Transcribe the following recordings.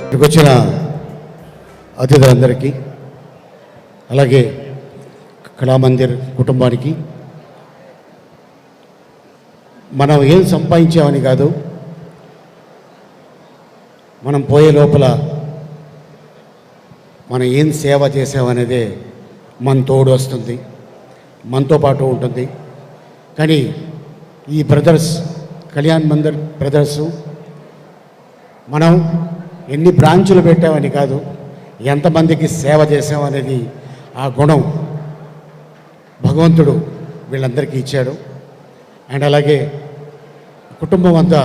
ఇక్కడికి వచ్చిన అతిథులందరికీ అలాగే కళామందిర్ కుటుంబానికి మనం ఏం సంపాదించామని కాదు, మనం పోయే లోపల మనం ఏం సేవ చేసామనేదే మన తోడు వస్తుంది, మనతో పాటు ఉంటుంది. కానీ ఈ బ్రదర్స్, కళ్యాణ్ మందిర్ బ్రదర్సు, మనం ఎన్ని బ్రాంచులు పెట్టామని కాదు, ఎంతమందికి సేవ చేసామనేది ఆ గుణం భగవంతుడు వీళ్ళందరికీ ఇచ్చాడు. అండ్ అలాగే కుటుంబం అంతా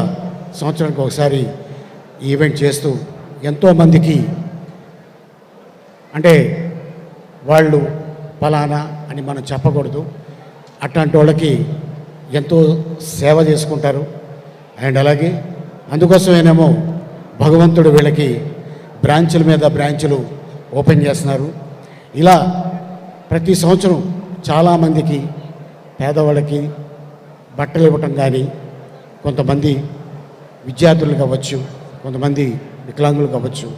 సంవత్సరానికి ఒకసారి ఈవెంట్ చేస్తూ ఎంతోమందికి, అంటే వాళ్ళు ఫలానా అని మనం చెప్పకూడదు, అట్లాంటి వాళ్ళకి ఎంతో సేవ చేసుకుంటారు. అండ్ అలాగే అందుకోసమేనేమో భగవంతుడు వీళ్ళకి బ్రాంచుల మీద బ్రాంచులు ఓపెన్ చేస్తున్నారు. ఇలా ప్రతి సంవత్సరం చాలామందికి పేదవాళ్ళకి బట్టలు ఇవ్వటం కానీ, కొంతమంది విద్యార్థులు కావచ్చు, కొంతమంది వికలాంగులు కావచ్చు,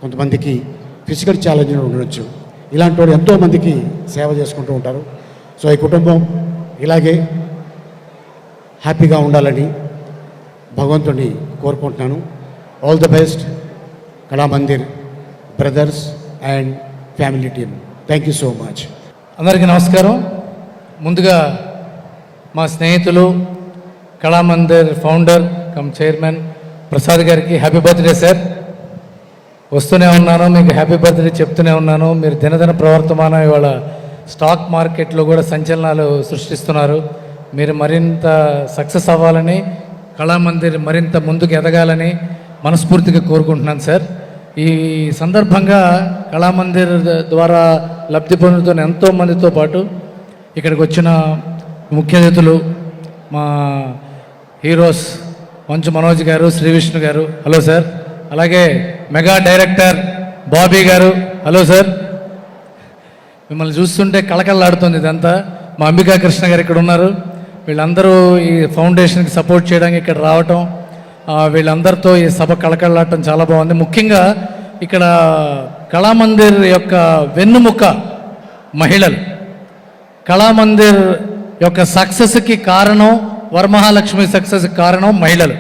కొంతమందికి ఫిజికల్ ఛాలెంజ్లు ఉండవచ్చు, ఇలాంటి వాళ్ళు ఎంతోమందికి సేవ చేసుకుంటూ ఉంటారు. సో ఈ కుటుంబం ఇలాగే హ్యాపీగా ఉండాలని భగవంతుడిని కోరుకుంటున్నాను. All the best Kalamandir brothers and family team. Thank you so much. అందరికీ నమస్కారం. ముందుగా మా స్నేహితులు Kalamandir founder come chairman Prasad గారికి హ్యాపీ బర్త్డే సార్. వస్తూనే ఉన్నాను, మీకు హ్యాపీ బర్త్డే చెప్తూనే ఉన్నాను. మీరు దినదిన ప్రవర్తమానం ఇవాళ స్టాక్ మార్కెట్లో కూడా సంచలనాలు సృష్టిస్తున్నారు. మీరు మరింత సక్సెస్ అవ్వాలని, కళామందిర్ మరింత ముందుకు ఎదగాలని మనస్ఫూర్తిగా కోరుకుంటున్నాను సార్. ఈ సందర్భంగా కళామందిర్ ద్వారా లబ్ధి పొందుతున్న ఎంతోమందితో పాటు ఇక్కడికి వచ్చిన ముఖ్య అతిథులు మా హీరోస్ మంచు మనోజ్ గారు, శ్రీ విష్ణు గారు, హలో సార్. అలాగే మెగా డైరెక్టర్ బాబీ గారు, హలో సార్. మిమ్మల్ని చూస్తుంటే కళకళలాడుతుంది ఇదంతా. మా అంబికా కృష్ణ గారు ఇక్కడ ఉన్నారు. వీళ్ళందరూ ఈ ఫౌండేషన్కి సపోర్ట్ చేయడానికి ఇక్కడ రావటం, వీళ్ళందరితో ఈ సభ కళకళలాడటం చాలా బాగుంది. ముఖ్యంగా ఇక్కడ కళామందిర్ యొక్క వెన్నుముక మహిళలు. కళామందిర్ యొక్క సక్సెస్కి కారణం, వరమహాలక్ష్మి సక్సెస్కి కారణం మహిళలు.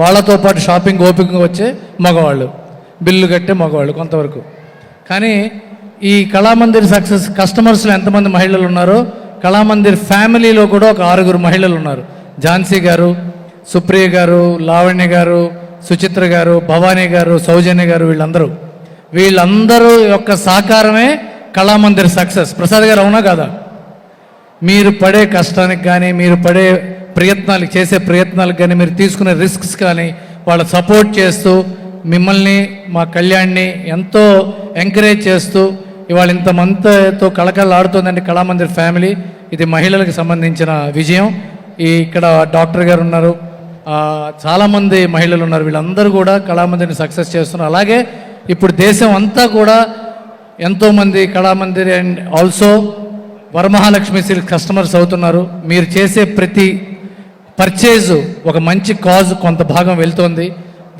వాళ్ళతో పాటు షాపింగ్ ఓపికగా వచ్చే మగవాళ్ళు, బిల్లు కట్టే మగవాళ్ళు కొంతవరకు. కానీ ఈ కళామందిర్ సక్సెస్ కస్టమర్స్లో ఎంతమంది మహిళలు ఉన్నారో, కళామందిర్ ఫ్యామిలీలో కూడా ఒక 6 మహిళలు ఉన్నారు. ఝాన్సీ గారు, సుప్రియ గారు, లావణ్య గారు, సుచిత్ర గారు, భవానీ గారు, సౌజన్య గారు, వీళ్ళందరూ యొక్క సహకారమే కళామందిర్ సక్సెస్. ప్రసాద్ గారు అవునా కాదా? మీరు పడే కష్టానికి కానీ, మీరు పడే ప్రయత్నాలకు, చేసే ప్రయత్నాలకు కానీ, మీరు తీసుకునే రిస్క్స్ కానీ వాళ్ళ సపోర్ట్ చేస్తూ, మిమ్మల్ని మా కళ్యాణ్ని ఎంతో ఎంకరేజ్ చేస్తూ ఇవాళ ఇంతమందితో కళకళలాడుతుందండి కళామందిర్ ఫ్యామిలీ. ఇది మహిళలకు సంబంధించిన విజయం. ఇక్కడ డాక్టర్ గారు ఉన్నారు, చాలామంది మహిళలు ఉన్నారు. వీళ్ళందరూ కూడా కళామందిర్ని సక్సెస్ చేస్తున్నారు. అలాగే ఇప్పుడు దేశం అంతా కూడా ఎంతోమంది Kalamandir and also Varamahalakshmi silk customers అవుతున్నారు. మీరు చేసే ప్రతి పర్చేజు ఒక మంచి కాజ్ కొంత భాగం వెళ్తోంది.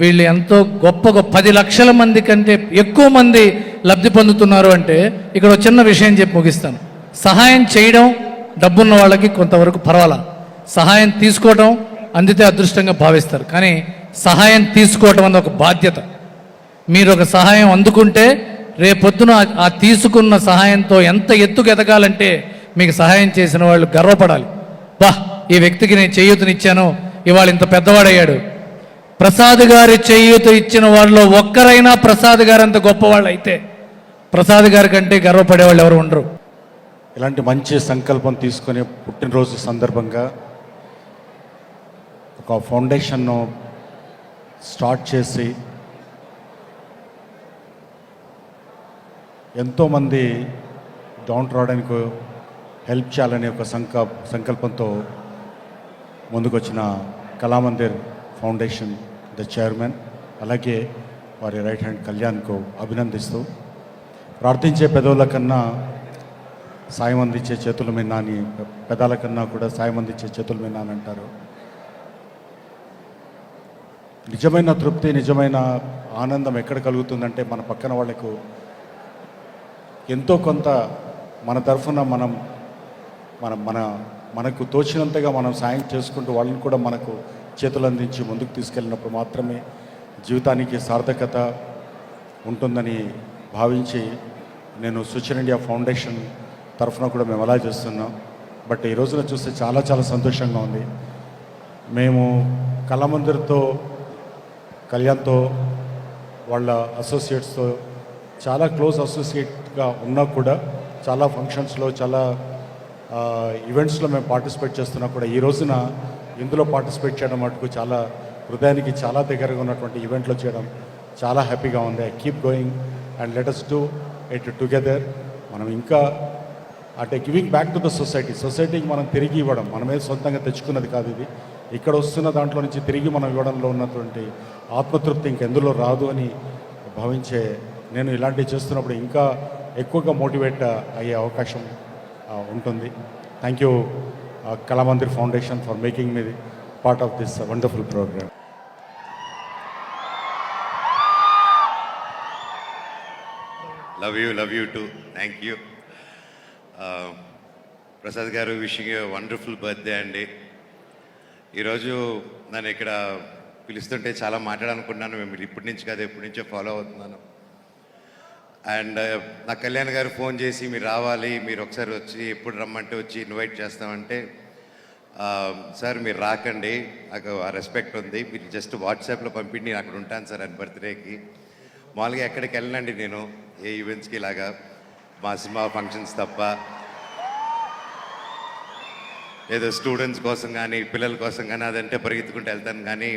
వీళ్ళు ఎంతో గొప్ప 10 లక్షల మంది కంటే ఎక్కువ మంది లబ్ధి పొందుతున్నారు. అంటే ఇక్కడ ఒక చిన్న విషయం చెప్పి ముగిస్తాను. సహాయం చేయడం డబ్బున్న వాళ్ళకి కొంతవరకు పర్వాలా, సహాయం తీసుకోవడం అందితే అదృష్టంగా భావిస్తారు. కానీ సహాయం తీసుకోవడం అన్న ఒక బాధ్యత. మీరు ఒక సహాయం అందుకుంటే రేపొద్దున ఆ తీసుకున్న సహాయంతో ఎంత ఎత్తుకు ఎదగాలంటే మీకు సహాయం చేసిన వాళ్ళు గర్వపడాలి. ఈ వ్యక్తికి నేను చేయూతనిచ్చాను, ఇవాళ ఇంత పెద్దవాడయ్యాడు. ప్రసాద్ గారి చేయూత ఇచ్చిన వాళ్ళలో ఒక్కరైనా ప్రసాద్ గారు అంత గొప్పవాళ్ళు అయితే ప్రసాద్ గారి కంటే గర్వపడేవాళ్ళు ఎవరు ఉండరు. ఇలాంటి మంచి సంకల్పం తీసుకొని పుట్టినరోజు సందర్భంగా ఒక ఫౌండేషన్ను స్టార్ట్ చేసి ఎంతోమంది డౌన్ రావడానికి హెల్ప్ చేయాలనే ఒక సంకల్పంతో ముందుకొచ్చిన కళామందిర్ ఫౌండేషన్ ద చైర్మన్, అలాగే వారి రైట్ హ్యాండ్ కళ్యాణ్కు అభినందిస్తూ, ప్రార్థించే పెదవుల కన్నా సాయం అందించే చేతుల మిన్న అని, పెదాల కన్నా కూడా సాయం అందించే చేతుల మిన్న అని అంటారు. నిజమైన తృప్తి, నిజమైన ఆనందం ఎక్కడ కలుగుతుందంటే మన పక్కన వాళ్ళకు ఎంతో కొంత మన తరఫున మనం మన మన మనకు తోచినంతగా మనం సాయం చేసుకుంటూ వాళ్ళని కూడా మనకు చేతులు అందించి ముందుకు తీసుకెళ్ళినప్పుడు మాత్రమే జీవితానికి సార్థకత ఉంటుందని భావించి నేను సుచర్ ఇండియా ఫౌండేషన్ తరఫున కూడా మేము అలా చేస్తున్నాం. బట్ ఈ రోజున చూస్తే చాలా చాలా సంతోషంగా ఉంది. మేము కళామందిర్తో, కళ్యాణ్తో, వాళ్ళ అసోసియేట్స్తో చాలా క్లోజ్ అసోసియేట్గా ఉన్నా కూడా చాలా ఫంక్షన్స్లో, చాలా ఈవెంట్స్లో మేము పార్టిసిపేట్ చేస్తున్నా కూడా ఈ రోజున ఇందులో పార్టిసిపేట్ చేయడం మటుకు చాలా హృదయానికి చాలా దగ్గరగా ఉన్నటువంటి ఈవెంట్లో చేయడం చాలా హ్యాపీగా ఉంది. I keep going and let us do it together. మనం ఇంకా అంటే గివింగ్ బ్యాక్ టు ద సొసైటీకి మనం తిరిగి ఇవ్వడం, మనమే సొంతంగా తెచ్చుకున్నది కాదు ఇది. ఇక్కడ వస్తున్న దాంట్లో నుంచి తిరిగి మనం ఇవ్వడంలో ఉన్నటువంటి ఆత్మతృప్తి ఇంకెందులో రాదు అని భావించే నేను ఇలాంటివి చేస్తున్నప్పుడు ఇంకా ఎక్కువగా మోటివేట్ అయ్యే అవకాశం ఉంటుంది. Thank you Kalamandir Foundation for making me part of this wonderful program. Love you too thank you. Prasad garu, wishing you wonderful birthday అండి. ఈరోజు నన్ను ఇక్కడ పిలుస్తుంటే చాలా మాట్లాడాలనుకున్నాను. మేము ఇప్పటి నుంచి కాదు, ఎప్పటి నుంచో ఫాలో అవుతున్నాను. అండ్ నా కళ్యాణ్ గారు ఫోన్ చేసి మీరు రావాలి, మీరు ఒకసారి వచ్చి ఎప్పుడు రమ్మంటే వచ్చి ఇన్వైట్ చేస్తామంటే, సార్ మీరు రాకండి, నాకు ఆ రెస్పెక్ట్ ఉంది, మీరు జస్ట్ వాట్సాప్లో పంపిండి నేను అక్కడ ఉంటాను సార్ అని బర్త్డేకి. మామూలుగా ఎక్కడికి వెళ్ళనండి నేను, ఏ ఈవెంట్స్కి ఇలాగా మా సినిమా ఫంక్షన్స్ తప్ప. ఏదో స్టూడెంట్స్ కోసం కానీ పిల్లల కోసం కానీ అదంటే పరిగెత్తుకుంటూ వెళ్తాను, కానీ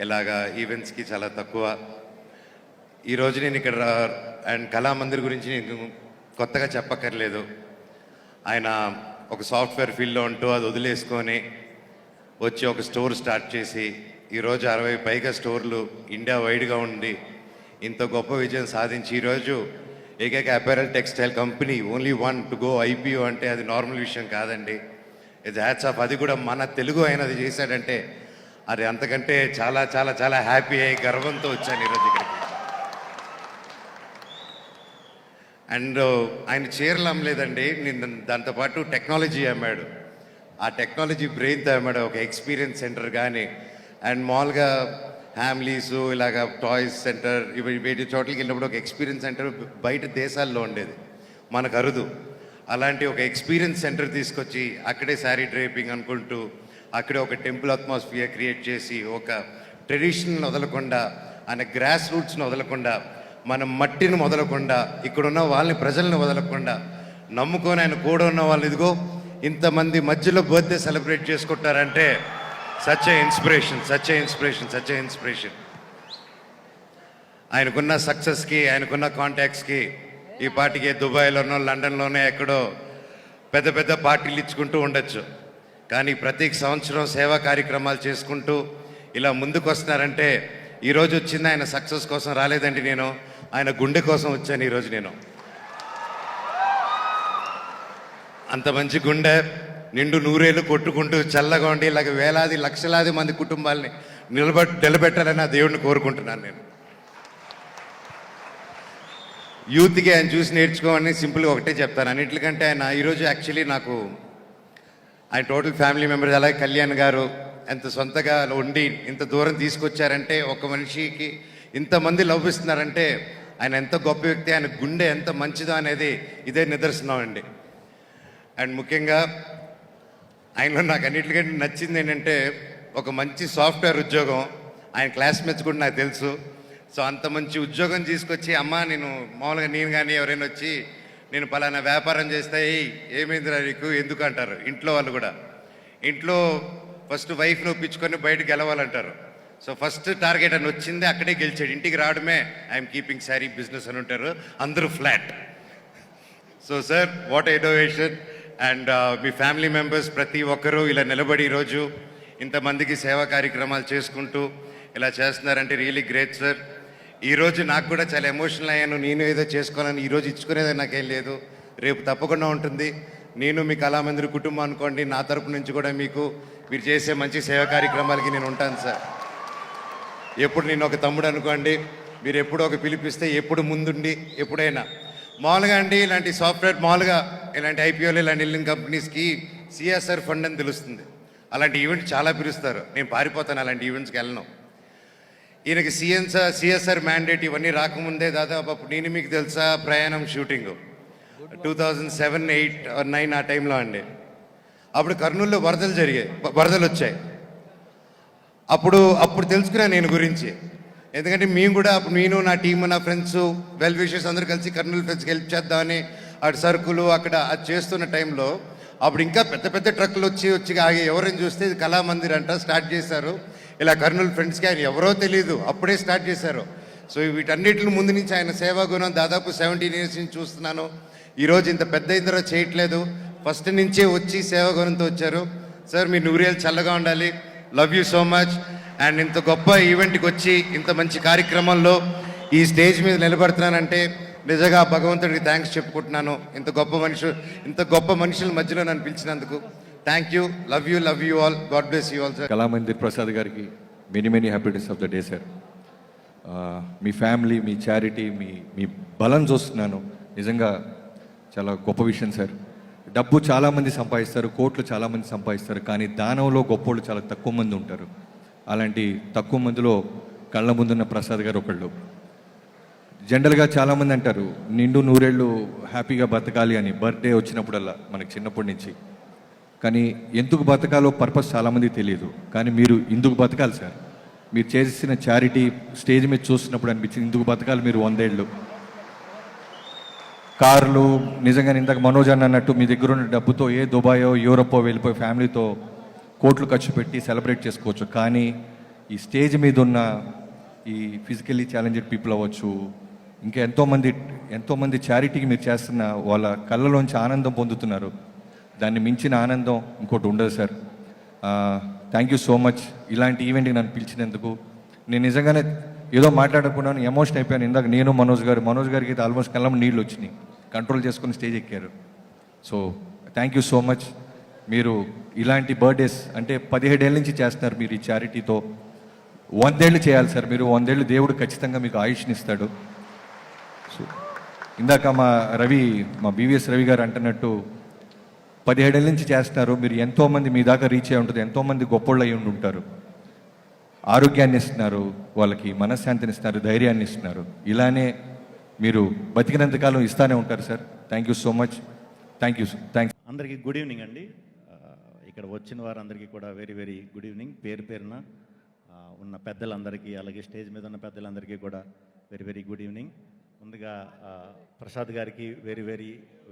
ఇలాగా ఈవెంట్స్కి చాలా తక్కువ. ఈరోజు నేను ఇక్కడ అండ్ కళామందిర్ గురించి నేను కొత్తగా చెప్పక్కర్లేదు. ఆయన ఒక సాఫ్ట్వేర్ ఫీల్డ్లో ఉంటూ అది వదిలేసుకొని వచ్చి ఒక స్టోర్ స్టార్ట్ చేసి ఈరోజు 60 పైగా స్టోర్లు ఇండియా వైడ్గా ఉండి ఇంత గొప్ప విజయం సాధించి ఈరోజు ఏకైక apparel textile company only one to go IPO అంటే అది నార్మల్ విషయం కాదండి. ఇది హ్యాట్స్ ఆఫ్. అది కూడా మన తెలుగు అయినది చేశాడంటే అది అంతకంటే చాలా చాలా చాలా హ్యాపీ అయ్యి గర్వంతో వచ్చాను ఈరోజు ఇక్కడికి. అండ్ ఆయన చీరలు అమ్మలేదండి, నేను దాంతోపాటు టెక్నాలజీ అమ్మాడు. ఆ టెక్నాలజీ బ్రెయిన్తో అమ్మాడు. ఒక ఎక్స్పీరియన్స్ సెంటర్ కానీ అండ్ మామూలుగా ఫ్యామిలీస్ ఇలాగ టాయ్స్ సెంటర్ ఇవి వేటి చోట్లకి వెళ్ళినప్పుడు ఒక ఎక్స్పీరియన్స్ సెంటర్ బయట దేశాల్లో ఉండేది, మనకు అరుదు. అలాంటి ఒక ఎక్స్పీరియన్స్ సెంటర్ తీసుకొచ్చి అక్కడే శారీ డ్రేపింగ్ అనుకుంటూ అక్కడే ఒక టెంపుల్ అట్మాస్ఫియర్ క్రియేట్ చేసి ఒక ట్రెడిషన్ని వదలకుండా, ఆయన గ్రాస్ రూట్స్ని వదలకుండా, మన మట్టిని వదలకుండా, ఇక్కడున్న వాళ్ళని ప్రజల్ని వదలకుండా నమ్ముకొని ఆయన కూడా ఉన్న వాళ్ళు ఇదిగో ఇంతమంది మధ్యలో బర్త్డే సెలబ్రేట్ చేసుకుంటారంటే సచ్ ఏ ఇన్స్పిరేషన్. ఆయనకున్న సక్సెస్కి, ఆయనకున్న కాంటాక్ట్స్కి ఈ పార్టీకి దుబాయ్లోనో లండన్లోనో ఎక్కడో పెద్ద పెద్ద పార్టీలు ఇచ్చుకుంటూ ఉండొచ్చు, కానీ ప్రతి సంవత్సరం సేవా కార్యక్రమాలు చేసుకుంటూ ఇలా ముందుకు వస్తున్నారంటే ఈరోజు వచ్చింది ఆయన సక్సెస్ కోసం రాలేదండి, నేను ఆయన గుండె కోసం వచ్చాను ఈరోజు. నేను అంత మంచి గుండె నిండు నూరేళ్ళు కొట్టుకుంటూ చల్లగా ఉండి ఇలాగ వేలాది లక్షలాది మంది కుటుంబాలని నిలబెట్టాలని ఆ దేవుడిని కోరుకుంటున్నాను. నేను యూత్కి ఆయన చూసి నేర్చుకోమని సింపుల్గా ఒకటే చెప్తాను. అన్నింటికంటే ఆయన ఈరోజు యాక్చువల్లీ నాకు ఆయన టోటల్ ఫ్యామిలీ మెంబర్స్ అలాగే కళ్యాణ్ గారు ఎంత సొంతగా ఉండి ఇంత దూరం తీసుకొచ్చారంటే, ఒక మనిషికి ఇంతమంది లవ్ ఇస్తున్నారంటే ఆయన ఎంత గొప్ప వ్యక్తి, ఆయన గుండె ఎంత మంచిదో అనేది ఇదే నిదర్శనం అండి. అండ్ ముఖ్యంగా ఆయనలో నాకు అన్నిటికంటే నచ్చింది ఏంటంటే ఒక మంచి సాఫ్ట్వేర్ ఉద్యోగం. ఆయన క్లాస్మేట్స్ కూడా నాకు తెలుసు. సో అంత మంచి ఉద్యోగం తీసుకొచ్చి అమ్మ నేను మామూలుగా నేను కానీ ఎవరైనా వచ్చి నేను పలానా వ్యాపారం చేస్తే ఏమైందిరా నీకు ఎందుకు అంటారు ఇంట్లో వాళ్ళు కూడా. ఇంట్లో ఫస్ట్ వైఫ్ని ఒప్పించుకొని బయటకు గెలవాలంటారు. సో ఫస్ట్ టార్గెట్ అని వచ్చింది, అక్కడే గెలిచాడు. ఇంటికి రావడమే ఐఎమ్ కీపింగ్ శారీ బిజినెస్ అని ఉంటారు, అందరూ flat. So sir what innovation. And me family members ప్రతి ఒక్కరూ ఇలా నిలబడి ఈరోజు ఇంతమందికి సేవా కార్యక్రమాలు చేసుకుంటూ ఇలా చేస్తున్నారంటే రియలీ గ్రేట్ సార్. ఈరోజు నాకు కూడా చాలా ఎమోషనల్ అయ్యాను. నేను ఏదో చేసుకోవాలని ఈరోజు ఇచ్చుకునేది నాకేం లేదు, రేపు తప్పకుండా ఉంటుంది. నేను మీ కళామందిర్ కుటుంబం అనుకోండి, నా తరపు నుంచి కూడా మీకు మీరు చేసే మంచి సేవా కార్యక్రమాలకి నేను ఉంటాను సార్. ఎప్పుడు నేను ఒక తమ్ముడు అనుకోండి, మీరు ఎప్పుడు ఒక పిలిపిస్తే ఎప్పుడు ముందుండి ఎప్పుడైనా మామూలుగా అండి ఇలాంటి సాఫ్ట్వేర్ మామూలుగా ఇలాంటి ఐపీఓలు ఇలాంటి బిల్డింగ్ కంపెనీస్కి సిఎస్ఆర్ ఫండ్ అని తెలుస్తుంది. అలాంటి ఈవెంట్ చాలా పిలుస్తారు. నేను పారిపోతాను, అలాంటి ఈవెంట్స్కి వెళ్ళను. ఈయనకి సిఎస్ఆర్ మ్యాండేట్ ఇవన్నీ రాకముందే దాదాపు అప్పుడు నేను మీకు తెలుసా ప్రయాణం షూటింగ్ 2007, 8 or 9 ఆ టైంలో అండి. అప్పుడు కర్నూలులో వరదలు వచ్చాయి. అప్పుడు తెలుసుకున్నాను నేను గురించి. ఎందుకంటే మేము కూడా అప్పుడు నేను నా టీము నా ఫ్రెండ్స్ వెల్ విషర్స్ అందరూ కలిసి కర్నూలు ఫ్రెండ్స్కి హెల్ప్ చేద్దామని అటు సరుకులు అక్కడ అది చేస్తున్న టైంలో అప్పుడు ఇంకా పెద్ద పెద్ద ట్రక్కులు వచ్చి ఆగి ఎవరైనా చూస్తే ఇది కళామందిర్ అంట స్టార్ట్ చేశారు. ఇలా కర్నూలు ఫ్రెండ్స్కి ఆయన ఎవరో తెలియదు, అప్పుడే స్టార్ట్ చేశారు. సో వీటన్నిటిని ముందు నుంచి ఆయన సేవా గుణం దాదాపు 17 years నుంచి చూస్తున్నాను. ఈరోజు ఇంత పెద్ద ఇద్దరు చేయట్లేదు, ఫస్ట్ నుంచే వచ్చి సేవా గుణంతో వచ్చారు. సార్ మీ నూరేళ్ళు చల్లగా ఉండాలి. Love you so much. And ఇంత గొప్ప ఈవెంట్కి వచ్చి ఇంత మంచి కార్యక్రమంలో ఈ స్టేజ్ మీద నిలబడుతున్నానంటే నిజంగా భగవంతుడికి థ్యాంక్స్ చెప్పుకుంటున్నాను. ఇంత గొప్ప మనుషుల మధ్యలో నన్ను పిలిచినందుకు thank you. Love you all. God bless you all sir. Kalamandir Prasad గారికి many happiness of the day sir. మీ ఫ్యామిలీ, మీ చారిటీ, మీ బలం చూస్తున్నాను. నిజంగా చాలా గొప్ప విషయం సార్. డబ్బు చాలామంది సంపాదిస్తారు, కోట్లు చాలామంది సంపాదిస్తారు, కానీ దానంలో గొప్పోళ్ళు చాలా తక్కువ మంది ఉంటారు. అలాంటి తక్కువ మందిలో కళ్ళ ముందున్న ప్రసాద్ గారు ఒకళ్ళు. జనరల్గా చాలామంది అంటారు నిండు నూరేళ్ళు హ్యాపీగా బతకాలి అని, బర్త్డే వచ్చినప్పుడల్లా మనకి చిన్నప్పటి నుంచి. కానీ ఎందుకు బతకాలో పర్పస్ చాలామందికి తెలియదు. కానీ మీరు ఇందుకు బతకాలి సార్. మీరు చేసిన చారిటీ స్టేజ్ మీద చూస్తున్నప్పుడు అనిపించింది ఇందుకు బతకాలి మీరు 100 ఏళ్ళు. కార్లు నిజంగా ఇందాక మనోజ్ అన్న అన్నట్టు మీ దగ్గర ఉన్న డబ్బుతో ఏ దుబాయో యూరోపో వెళ్ళిపోయి ఫ్యామిలీతో కోట్లు ఖర్చు పెట్టి సెలబ్రేట్ చేసుకోవచ్చు. కానీ ఈ స్టేజ్ మీద ఉన్న ఈ ఫిజికల్లీ ఛాలెంజ్డ్ పీపుల్ అవ్వచ్చు, ఇంకా ఎంతోమంది చారిటీకి మీరు చేస్తున్న వాళ్ళ కళ్ళలోంచి ఆనందం పొందుతున్నారు. దాన్ని మించిన ఆనందం ఇంకోటి ఉండదు sir. Thank you so much ఇలాంటి ఈవెంట్కి నన్ను పిలిచినందుకు. నేను నిజంగానే ఏదో మాట్లాడకున్నాను, ఎమోషన్ అయిపోయాను. ఇందాక నేను మనోజ్ గారికి అయితే ఆల్మోస్ట్ కళ్ళం నీళ్ళు వచ్చినాయి, కంట్రోల్ చేసుకుని స్టేజ్ ఎక్కారు. So thank you so much. మీరు ఇలాంటి బర్త్డేస్ అంటే 17 ఏళ్ళ నుంచి చేస్తున్నారు మీరు ఈ చారిటీతో. 100 ఏళ్ళు చేయాలి సార్ మీరు. 100 ఏళ్ళు దేవుడు ఖచ్చితంగా మీకు ఆయుష్ని ఇస్తాడు. సో ఇందాక మా బీవీఎస్ రవి గారు అంటున్నట్టు 17 ఏళ్ళ నుంచి చేస్తున్నారు మీరు. ఎంతోమంది మీ దాకా రీచ్ అయి ఉంటుంది, ఎంతోమంది గొప్పోళ్ళు అయి ఉంటారు. ఆరోగ్యాన్ని ఇస్తున్నారు, వాళ్ళకి మనశ్శాంతిని ఇస్తున్నారు, ధైర్యాన్ని ఇస్తున్నారు. ఇలానే మీరు బతికినంతకాలం ఇస్తానే ఉంటారు sir. Thank you so much. Thanks. అందరికీ గుడ్ ఈవినింగ్ అండి. ఇక్కడ వచ్చిన వారందరికీ కూడా వెరీ గుడ్ ఈవినింగ్. పేరున ఉన్న పెద్దలందరికీ, అలాగే స్టేజ్ మీద ఉన్న పెద్దలందరికీ కూడా వెరీ గుడ్ ఈవినింగ్. ముందుగా ప్రసాద్ గారికి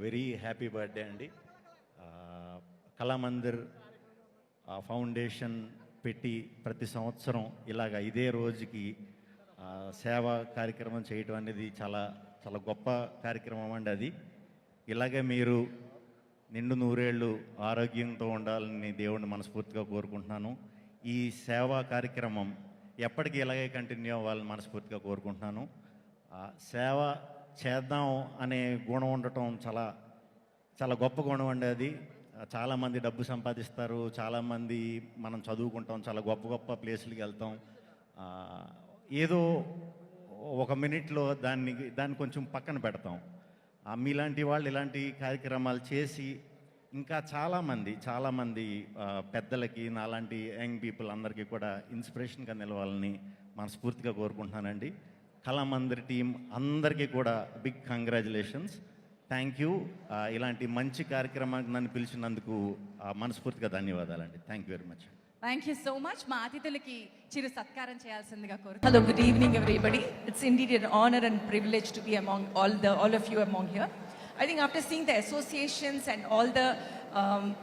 వెరీ హ్యాపీ బర్త్డే అండి. కళామందిర్ ఫౌండేషన్ పెట్టి ప్రతి సంవత్సరం ఇలాగ ఇదే రోజుకి సేవా కార్యక్రమం చేయటం అనేది చాలా చాలా గొప్ప కార్యక్రమం అండి. అది ఇలాగే మీరు నిండు నూరేళ్ళు ఆరోగ్యంతో ఉండాలని దేవుడిని మనస్ఫూర్తిగా కోరుకుంటున్నాను. ఈ సేవా కార్యక్రమం ఎప్పటికీ ఇలాగే కంటిన్యూ అవ్వాలని మనస్ఫూర్తిగా కోరుకుంటున్నాను. సేవ చేద్దాం అనే గుణం ఉండటం చాలా చాలా గొప్ప గుణం అండి. అది చాలామంది డబ్బు సంపాదిస్తారు, చాలామంది మనం చదువుకుంటాం, చాలా గొప్ప ప్లేసులకి వెళ్తాం. ఏదో ఒక మినిట్లో దాన్ని కొంచెం పక్కన పెడతాం. మీలాంటి వాళ్ళు ఇలాంటి కార్యక్రమాలు చేసి ఇంకా చాలామంది పెద్దలకి, నాలాంటి యంగ్ పీపుల్ అందరికీ కూడా ఇన్స్పిరేషన్గా నిలవాలని మనస్ఫూర్తిగా కోరుకుంటున్నానండి. కళామందిర్ టీం అందరికీ కూడా బిగ్ కంగ్రాచులేషన్స్. Thank you. ఇలాంటి మంచి కార్యక్రమానికి నన్ను పిలిచినందుకు మనస్ఫూర్తిగా ధన్యవాదాలండి. Thank you very much. Thank you so much. మా అతిథులకి చిరు సత్కారం చేయాల్సిందిగా కోరుతున్నాను. Hello, good evening everybody. It's indeed an honor and privilege to be among all of you among here. I think after seeing the associations and all the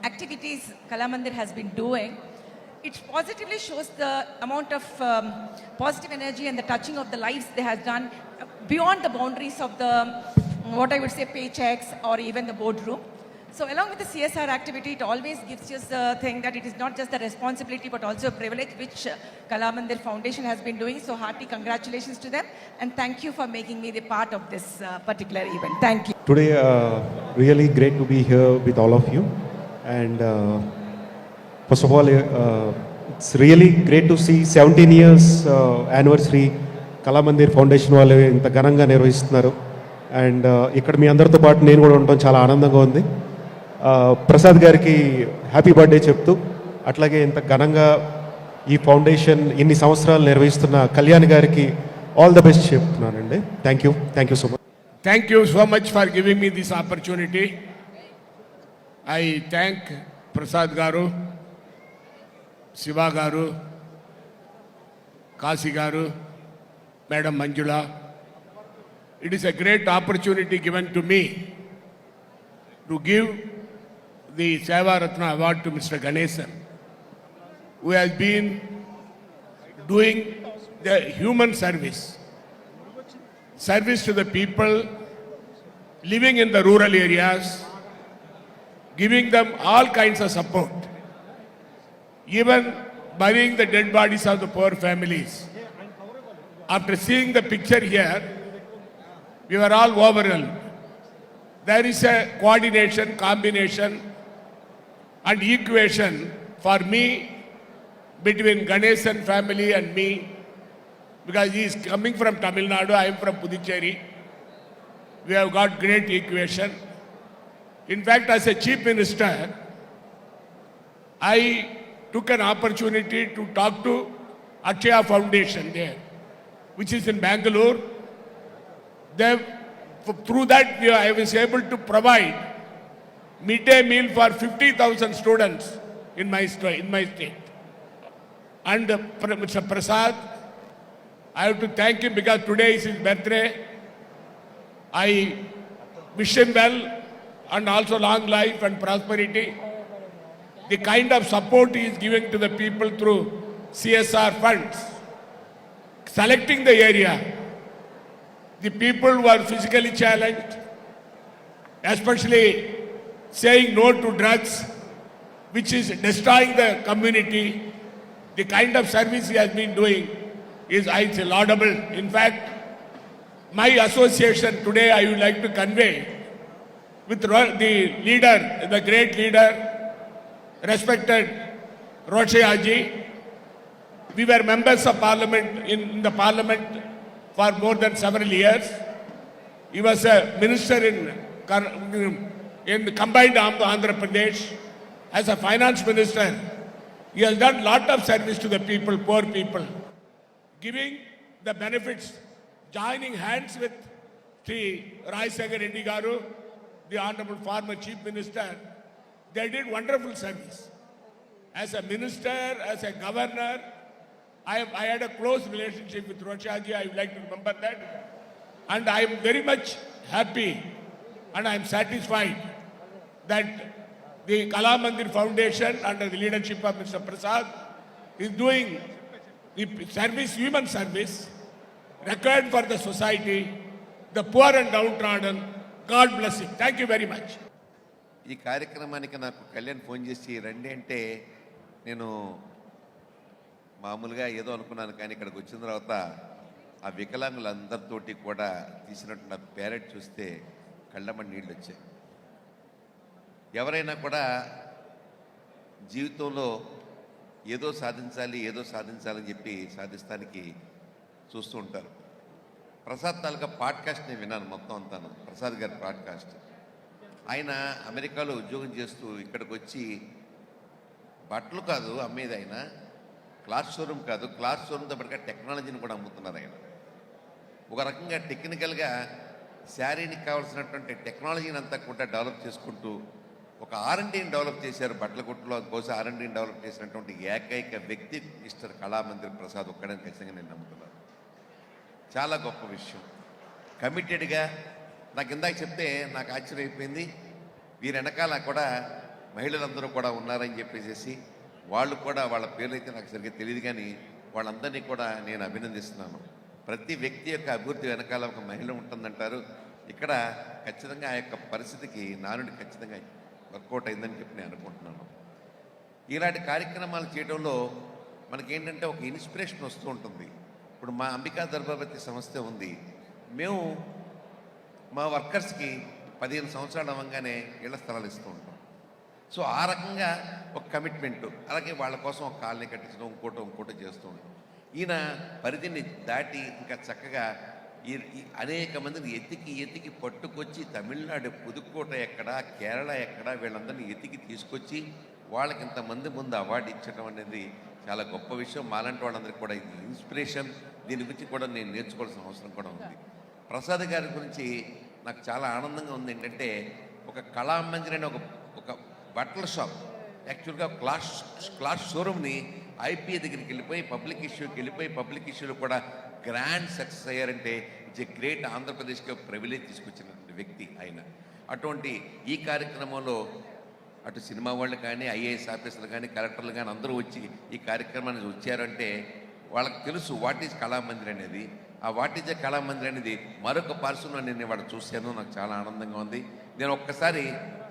activities Kalamandir has been doing, it positively shows the amount of positive energy and the touching of the lives they have done beyond the boundaries of the what I would say paychecks or even the boardroom. So along with the CSR activity, it always gives us the thing that it is not just the responsibility but also a privilege which Kalamandir Foundation has been doing. So hearty congratulations to them and thank you for making me the part of this particular event. Thank you. Today, really great to be here with all of you. And first of all, it's really great to see 17 years anniversary Kalamandir foundation వాళ్ళు ఇంత ఘనంగా నిర్వహిస్తున్నారు. And ఇక్కడ మీ అందరితో పాటు నేను కూడా ఉండడం చాలా ఆనందంగా ఉంది. ప్రసాద్ గారికి హ్యాపీ బర్త్డే చెప్తూ, అట్లాగే ఇంత ఘనంగా ఈ ఫౌండేషన్ ఇన్ని సంవత్సరాలు నిర్వహిస్తున్న కళ్యాణ్ గారికి ఆల్ ద బెస్ట్ చెప్తున్నానండి. Thank you so much. Thank you so much for giving me this opportunity. I thank Prasad Garu, Siva Garu, Kasi Garu, Madam Manjula. It is a great opportunity given to me to give the Seva Ratna Award to Mr. Ganesan, who has been doing the human service to the people living in the rural areas, giving them all kinds of support, even burying the dead bodies of the poor families. After seeing the picture here, we were all overwhelmed. There is a coordination, combination and equation for me between Ganesan family and me, because he is coming from Tamil Nadu, I am from Puducherry. We have got great equation. In fact, as a chief minister, I took an opportunity to talk to Akshaya Foundation there, which is in Bangalore. Through that, I was able to provide midday meal for 50,000 students in my state. And Mr. Prasad, I have to thank him because today is his birthday. I wish him well and also long life and prosperity. The kind of support he is giving to the people through CSR funds, selecting the area, the people who are physically challenged, especially saying no to drugs, which is destroying the community. The kind of service he has been doing is laudable. In fact, my association today I would like to convey with the leader, the great leader, respected Rocheaji. We were members of parliament in the parliament for more than several years. He was a minister in the combined Andhra Pradesh. As a finance minister, he has done lot of service to the people, poor people, giving the benefits, joining hands with Sri Rajasekhar Reddy Garu, the Honorable former Chief Minister. They did wonderful service. As a minister, as a governor, I had a close relationship with Rochaji. I would like to remember that. And I am very much happy and I am satisfied that the Kalamandir Foundation under the leadership of Mr. Prasad is doing the service, human service, required for the society, the poor and downtrodden. God bless him. Thank you very much. ఈ కార్యక్రమానికి నాకు Kalyan phone చేసి రండి అంటే నేను మామూలుగా ఏదో అనుకున్నాను, కానీ ఇక్కడికి వచ్చిన తర్వాత ఆ వికలాంగులందరితోటి కూడా తీసినట్టు నా పేరెట్ చూస్తే కళ్ళమని నీళ్ళు వచ్చాయి. ఎవరైనా కూడా జీవితంలో ఏదో సాధించాలని చెప్పి సాధిస్తానికి చూస్తూ ఉంటారు. ప్రసాద్ తాలూకా పాడ్కాస్ట్ నేను విన్నాను మొత్తం అంతాను, ప్రసాద్ గారి పాడ్కాస్ట్. ఆయన అమెరికాలో ఉద్యోగం చేస్తూ ఇక్కడికి వచ్చి బట్టలు కాదు అమ్మేది, ఆయన క్లాత్ షోరూమ్ కాదు, క్లాత్ షోరూమ్తో పాటుగా టెక్నాలజీని కూడా అమ్ముతున్నారు. ఆయన ఒక రకంగా టెక్నికల్గా శారీకి కావాల్సినటువంటి టెక్నాలజీని అంతా కూడా డెవలప్ చేసుకుంటూ ఒక R&Dని డెవలప్ చేశారు. బట్టల కొట్టులో బహుశా R&Dని డెవలప్ చేసినటువంటి ఏకైక వ్యక్తి మిస్టర్ కళామందిర్ ప్రసాద్ ఒక్కడని ఖచ్చితంగా నేను నమ్ముతున్నాను. చాలా గొప్ప విషయం. కమిటెడ్గా నాకు ఇందాక చెప్తే నాకు ఆశ్చర్యం అయిపోయింది. వీరి వెనకాల కూడా మహిళలందరూ కూడా ఉన్నారని చెప్పేసి వాళ్ళు కూడా వాళ్ళ పేర్లు అయితే నాకు సరిగ్గా తెలియదు, కానీ వాళ్ళందరినీ కూడా నేను అభినందిస్తున్నాను. ప్రతి వ్యక్తి యొక్క అభివృద్ధి వెనకాల ఒక మహిళ ఉంటుందంటారు. ఇక్కడ ఖచ్చితంగా ఆ యొక్క పరిస్థితికి నానుడి ఖచ్చితంగా వర్కౌట్ అయిందని చెప్పి నేను అనుకుంటున్నాను. ఇలాంటి కార్యక్రమాలు చేయడంలో మనకేంటంటే ఒక ఇన్స్పిరేషన్ వస్తూ ఉంటుంది. ఇప్పుడు మా అంబికా దర్బావతి సంస్థ ఉంది. మేము మా వర్కర్స్కి 15 సంవత్సరాలు అవ్వగానే ఇళ్ల స్థలాలు ఇస్తూ ఉంటాం. సో ఆ రకంగా ఒక కమిట్మెంట్, అలాగే వాళ్ళ కోసం ఒక కాలనీ కట్టించడం, ఇంకోటి చేస్తూ ఉంటాం. ఈయన పరిధిని దాటి ఇంకా చక్కగా అనేక మందిని ఎతికి పట్టుకొచ్చి తమిళనాడు పుదుక్కోట ఎక్కడ, కేరళ ఎక్కడ, వీళ్ళందరినీ ఎతికి తీసుకొచ్చి వాళ్ళకి ఇంతమంది ముందు అవార్డు ఇచ్చడం అనేది చాలా గొప్ప విషయం. మాలాంటి వాళ్ళందరికీ కూడా ఇది ఇన్స్పిరేషన్. దీని గురించి కూడా నేను నేర్చుకోవాల్సిన అవసరం కూడా ఉంది. ప్రసాద్ గారి గురించి నాకు చాలా ఆనందంగా ఉంది. ఏంటంటే ఒక కళామందిర్ అనే ఒక బట్టల షాప్, యాక్చువల్గా క్లాస్ షోరూమ్ని ఐపీఏ దగ్గరికి వెళ్ళిపోయి పబ్లిక్ ఇష్యూలో కూడా గ్రాండ్ సక్సెస్ అయ్యారంటే ఇట్స్ ఎ గ్రేట్. ఆంధ్రప్రదేశ్కి ప్రివిలేజ్ తీసుకొచ్చినటువంటి వ్యక్తి ఆయన. అటువంటి ఈ కార్యక్రమంలో అటు సినిమా వాళ్ళు కానీ, ఐఏఎస్ ఆఫీసర్లు కానీ, కలెక్టర్లు కానీ అందరూ వచ్చి ఈ కార్యక్రమానికి వచ్చారంటే వాళ్ళకి తెలుసు వాట్ ఈజ్ కళామందిర్ అనేది. ఆ వాట్ ఈజ్ ఎ కళామందిర్ అనేది మరొక పర్సన్లో నేను వాడు చూశాను. నాకు చాలా ఆనందంగా ఉంది. నేను ఒక్కసారి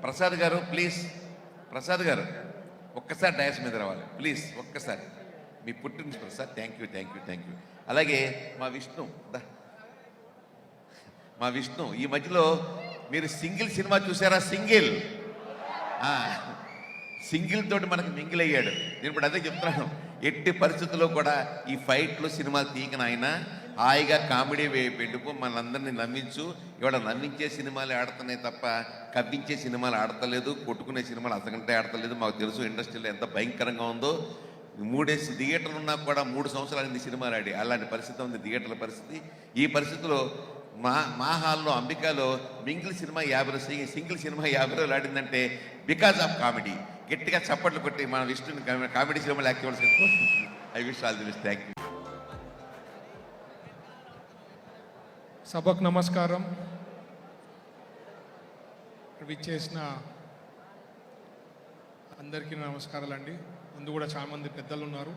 ప్రసాద్ గారు ప్లీజ్, ప్రసాద్ గారు ఒక్కసారి డయాస్ మీద రావాలి ప్లీజ్, ఒక్కసారి. మీ పుట్టిన ప్రసాద్, థ్యాంక్ యూ. అలాగే మా విష్ణు ఈ మధ్యలో మీరు సింగిల్ సినిమా చూసారా? సింగిల్ తోటి మనకు మింగిల్ అయ్యాడు. నేను ఇప్పుడు అదే చెప్తున్నాను, ఎట్టి పరిస్థితుల్లో కూడా ఈ ఫైట్లు సినిమాలు తీయకన ఆయన హాయిగా కామెడీ పెట్టుకు మనందరినీ నవ్వించు. ఇవాళ నవ్వించే సినిమాలు ఆడుతున్నాయి తప్ప కవ్వించే సినిమాలు ఆడతలేదు, కొట్టుకునే సినిమాలు అసగంటే ఆడతలేదు. మాకు తెలుసు ఇండస్ట్రీలో ఎంత భయంకరంగా ఉందో. 3 థియేటర్లు ఉన్నా కూడా 3 సంవత్సరాలు సినిమాలు ఆడి అలాంటి పరిస్థితి ఉంది థియేటర్ల పరిస్థితి. ఈ పరిస్థితిలో మా హాల్లో అంబికాలో సింగిల్ సినిమా 50 రోజులు ఆడిందంటే బికాజ్ ఆఫ్ కామెడీ. గట్టిగా చప్పట్లు కొట్టి మన విష్ణుని కామెడీ సినిమాలు actives. I wish all the best. Thank you. సభకు నమస్కారం. విచ్చేసిన అందరికీ నమస్కారాలండి. ముందు కూడా చాలామంది పెద్దలు ఉన్నారు,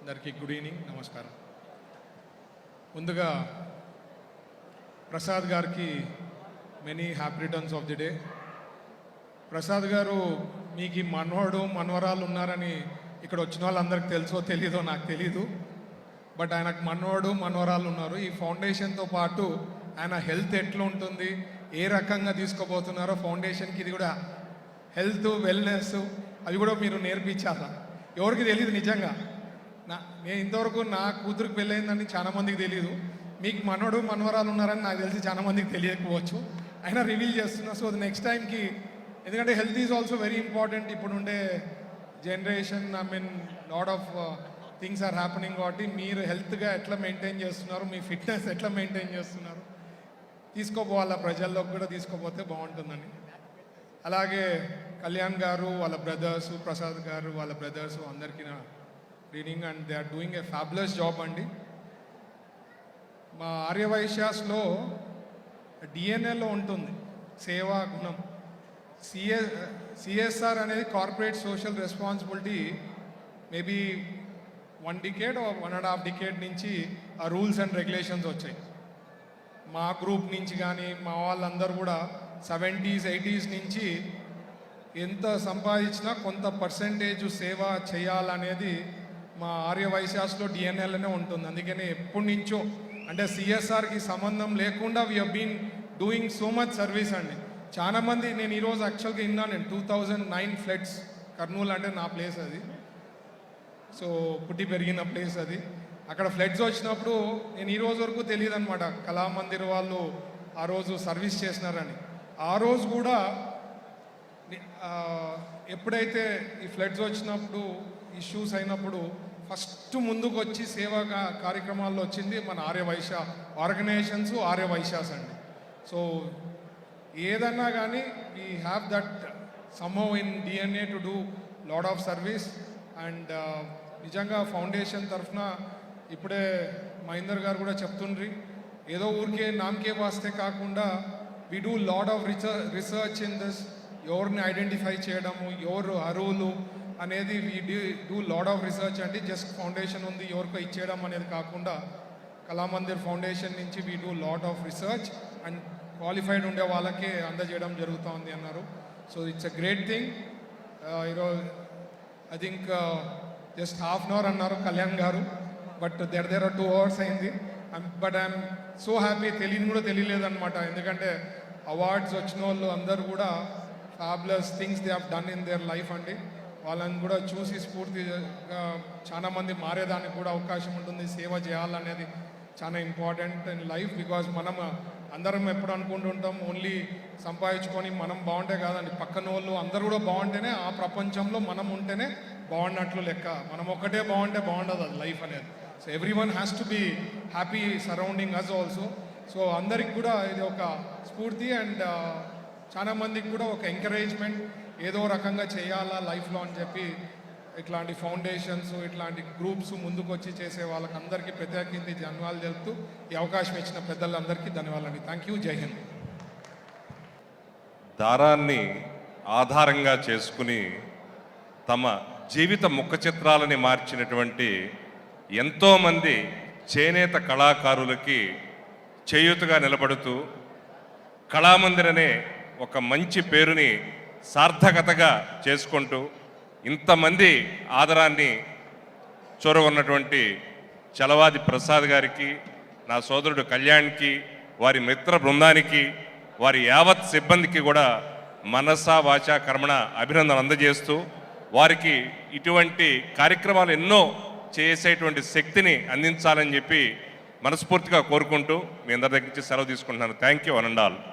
అందరికీ గుడ్ ఈవినింగ్, నమస్కారం. ముందుగా ప్రసాద్ గారికి many happy returns of the day. Prasad గారు మీకు మనవరాలు ఉన్నారని ఇక్కడ వచ్చిన వాళ్ళందరికీ తెలుసో తెలీదో నాకు తెలీదు, బట్ ఆయనకు మనవరాలు ఉన్నారు. ఈ ఫౌండేషన్తో పాటు ఆయన హెల్త్ ఎట్లా ఉంటుంది, ఏ రకంగా తీసుకోబోతున్నారో ఫౌండేషన్కి, ఇది కూడా హెల్త్ వెల్నెస్ అవి కూడా మీరు నేర్పించారా? ఎవరికి తెలియదు నిజంగా. నేను ఇంతవరకు నా కూతురికి పెళ్ళయిందని చాలామందికి తెలియదు. మీకు మనవరాలు ఉన్నారని నాకు తెలిసి చాలామందికి తెలియకపోవచ్చు. అయినా రివీల్ చేస్తున్నా. సో నెక్స్ట్ టైంకి, ఎందుకంటే health is also very important. ఇప్పుడు ఉండే generation, lot of things are happening. కాబట్టి మీరు హెల్త్గా ఎట్లా మెయింటైన్ చేస్తున్నారు, మీ ఫిట్నెస్ ఎట్లా మెయింటైన్ చేస్తున్నారు తీసుకోపోవాలా, ప్రజల్లోకి కూడా తీసుకోపోతే బాగుంటుందని. అలాగే కళ్యాణ్ గారు వాళ్ళ బ్రదర్స్, ప్రసాద్ గారు వాళ్ళ బ్రదర్స్ అందరికీ నా reading, and they are doing a fabulous job అండి. మా ఆర్యవైశ్యాస్లో డిఎన్ఏలో ఉంటుంది సేవా గుణం. సిఎస్ఆర్ అనేది corporate social responsibility. Maybe 1 decade or 1.5 decade నుంచి ఆ రూల్స్ అండ్ రెగ్యులేషన్స్ వచ్చాయి. మా గ్రూప్ నుంచి కానీ మా వాళ్ళందరూ కూడా 70s 80s నుంచి ఎంత సంపాదించినా కొంత పర్సెంటేజ్ సేవ చేయాలనేది మా ఆర్యవైశ్యాస్లో డిఎన్ఏలోనే ఉంటుంది. అందుకని ఎప్పటి నుంచో, అంటే సిఎస్ఆర్కి సంబంధం లేకుండా we have been doing so much service అండి. చాలామంది, నేను ఈరోజు యాక్చువల్గా విన్నాను, నేను 2009 ఫ్లడ్స్, కర్నూలు అంటే నా ప్లేస్ అది, సో పుట్టి పెరిగిన ప్లేస్ అది. అక్కడ ఫ్లడ్స్ వచ్చినప్పుడు నేను ఈ రోజు వరకు తెలియదు అనమాట కళామందిర్ వాళ్ళు ఆ రోజు సర్వీస్ చేసినారని. ఆ రోజు కూడా ఎప్పుడైతే ఈ ఫ్లడ్స్ వచ్చినప్పుడు, ఇష్యూస్ అయినప్పుడు ఫస్ట్ ముందుకు వచ్చి సేవా కార్యక్రమాల్లో వచ్చింది మన ఆర్యవైశ్య ఆర్గనైజేషన్స్, ఆర్యవైశ్యాస్ అండి. సో ఏదన్నా కానీ we have that somehow in DNA to do lot of service. And నిజంగా ఫౌండేషన్ తరఫున ఇప్పుడే మహేందర్ గారు కూడా చెప్తుండ్రి, ఏదో ఊరికే నామకే వాస్తే కాకుండా we do lot of research in this. ఎవరిని ఐడెంటిఫై చేయడము, ఎవరు అరువులు అనేది we do lot of research అండి. జస్ట్ ఫౌండేషన్ ఉంది ఎవరికో ఇచ్చేయడం అనేది కాకుండా కళామందిర్ ఫౌండేషన్ నుంచి we do lot of research and qualified ఉండే వాళ్ళకే అందజేయడం జరుగుతుంది అన్నారు. So it's a great thing. ఈరోజు I think just ½ an hour అన్నారు కళ్యాణ్ గారు, బట్ దేర్ ఆర్ 2 hours అయింది. But I'm so happy. తెలియని కూడా తెలియలేదన్నమాట. ఎందుకంటే అవార్డ్స్ వచ్చిన వాళ్ళు అందరూ కూడా fabulous things they have done in their life అండి. వాళ్ళని కూడా చూసి స్ఫూర్తిగా చాలా మంది మారేదానికి కూడా అవకాశం ఉంటుంది. సేవ చేయాలనేది చాలా ఇంపార్టెంట్ ఇన్ లైఫ్. బికాజ్ మనం అందరం ఎప్పుడు అనుకుంటుంటాం ఓన్లీ సంపాదించుకొని మనం బాగుంటే కాదండి, పక్కన వాళ్ళు అందరూ కూడా బాగుంటేనే ఆ ప్రపంచంలో మనం ఉంటేనే బాగున్నట్లు లెక్క. మనం ఒక్కటే బాగుంటే బాగుండదు అది లైఫ్ అనేది. So every one has to be happy surrounding us also. So అందరికి కూడా ఇది ఒక స్ఫూర్తి అండ్ చాలా మందికి కూడా ఒక ఎంకరేజ్మెంట్, ఏదో రకంగా చేయాలా లైఫ్లో అని చెప్పి ఇట్లాంటి ఫౌండేషన్స్ ఇట్లాంటి గ్రూప్స్ ముందుకు వచ్చి చేసే వాళ్ళకి అందరికీ ప్రత్యేకించి ధన్యవాదాలు తెలుపుతూ ఈ అవకాశం ఇచ్చిన పెద్దలందరికీ ధన్యవాదాలు. Thank you. జై హింద్. దారాన్ని ఆధారంగా చేసుకుని తమ జీవిత ముఖ చిత్రాలని మార్చినటువంటి ఎంతోమంది చేనేత కళాకారులకి చేయూతగా నిలబడుతూ కళామందిర్ అనే ఒక మంచి పేరుని సార్థకతగా చేసుకుంటూ ఇంతమంది ఆదరాన్ని చూరగొన్నటువంటి చలవాది ప్రసాద్ గారికి, నా సోదరుడు కళ్యాణ్కి, వారి మిత్ర బృందానికి, వారి యావత్ సిబ్బందికి కూడా మనసా వాచా కర్మణ అభినందనలు అందజేస్తూ వారికి ఇటువంటి కార్యక్రమాలు ఎన్నో చేసేటువంటి శక్తిని అందించాలని చెప్పి మనస్ఫూర్తిగా కోరుకుంటూ మీ అందరి దగ్గర నుంచి సెలవు తీసుకుంటున్నాను. Thank you అనండాల్.